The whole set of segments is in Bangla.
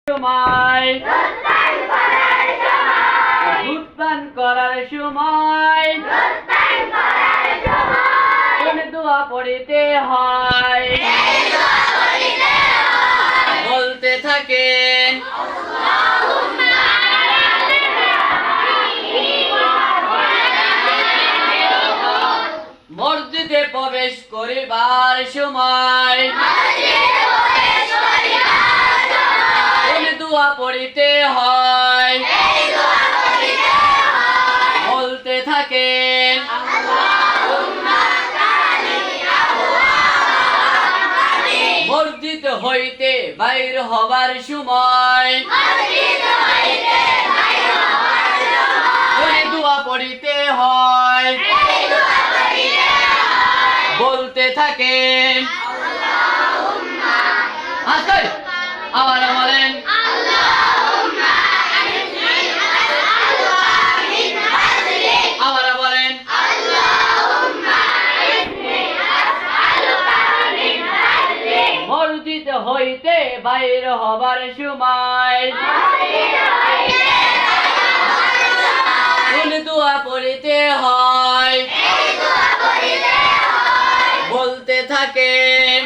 সময় উৎপান করার সময় কোন দোয়া পড়িতে হয় বলতে থাকেন মসজিদে প্রবেশ করিবার সময় কোন দোয়া পড়িতে হয় বলতে থাকেন মসজিদ হইতে বাইর হবার সময় কোন দোয়া পড়িতে হয় বলতে থাকেন আবার বলেন আবার বলেন মসজিদ হইতে বাইর হবার সময় কোন দোয়া পড়িতে হয় বলতে থাকেন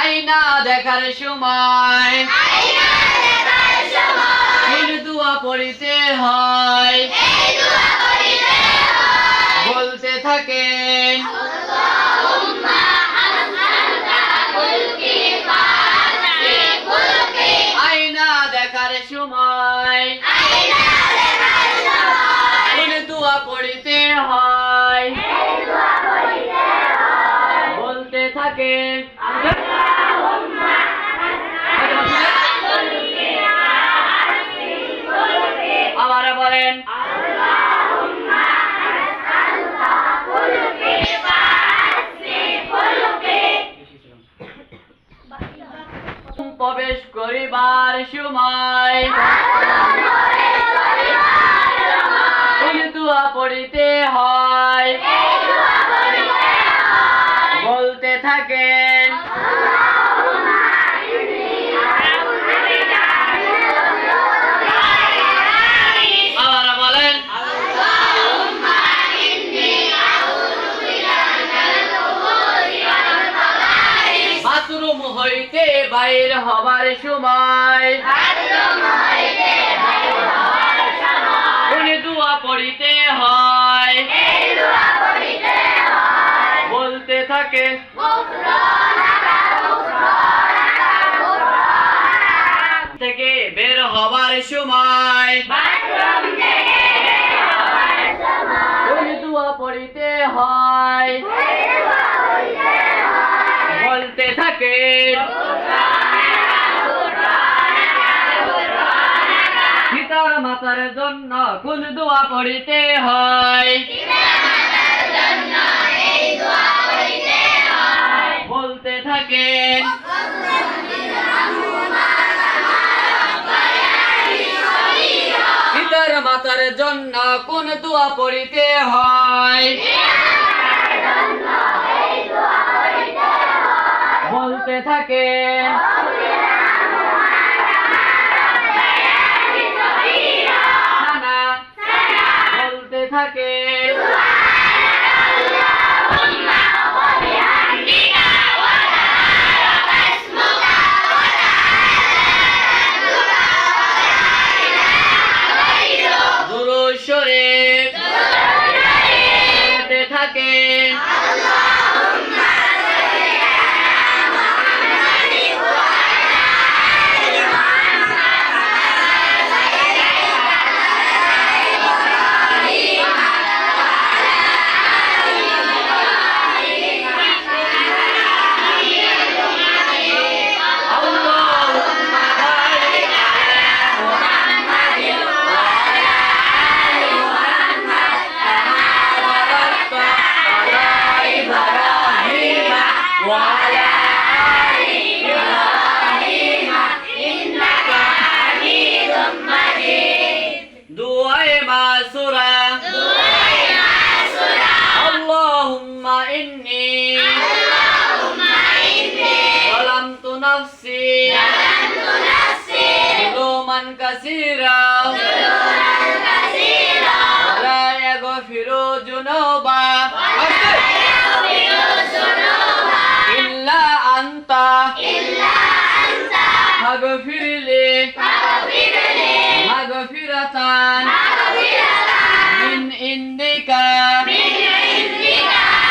আয়না দেখার সময় কোন দোয়া পড়িতে হয় বলতে থাকেন আয়না দেখার সময় কোন দোয়া পড়িতে হয় বলতে থাকেন আবার বলেন প্রবেশ করিবার সময় কোন দোয়া পড়িতে হয় বলতে থাকেন আবার বলেন বাথরুম হইতে বাইর হবার সময় কোন দোয়া পড়িতে হয় বলতে থাকে থেকে বের হবার সময় কোন দোয়া পড়িতে হয় বলতে থাকেন পিতার মাতার জন্য কোন দোয়া পড়িতে হয় বলতে থাকেন পিতার মাতার জন্য কোন দোয়া পড়িতে হয় বলতে থাকেন বলতে থাকেন দুরূদ শরীফ পড়তে থাকেন نفسي ظلوما كثيرا ولا يغفر الذنوب إلا أنت فاغفر لي مغفرة من عندك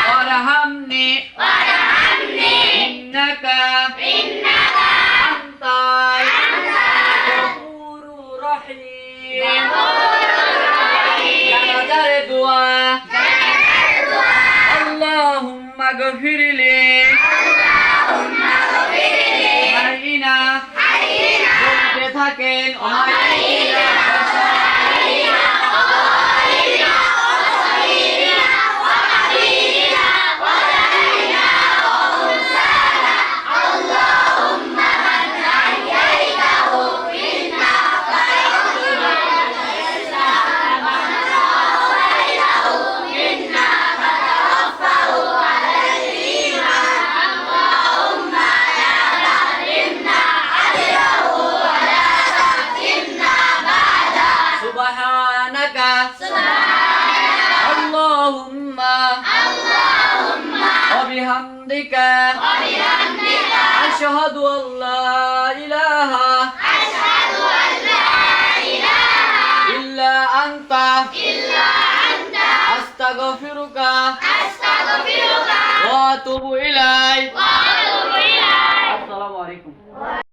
وارحمني إنك أنت الغفور الرحيم جنازة الدعاء اللهم اغفر لي মাইনা বলতে থাকেন অমাইনা سبحانك اللهم وبحمدك أشهد أن لا إله إلا أنت أستغفرك وأتوب إليك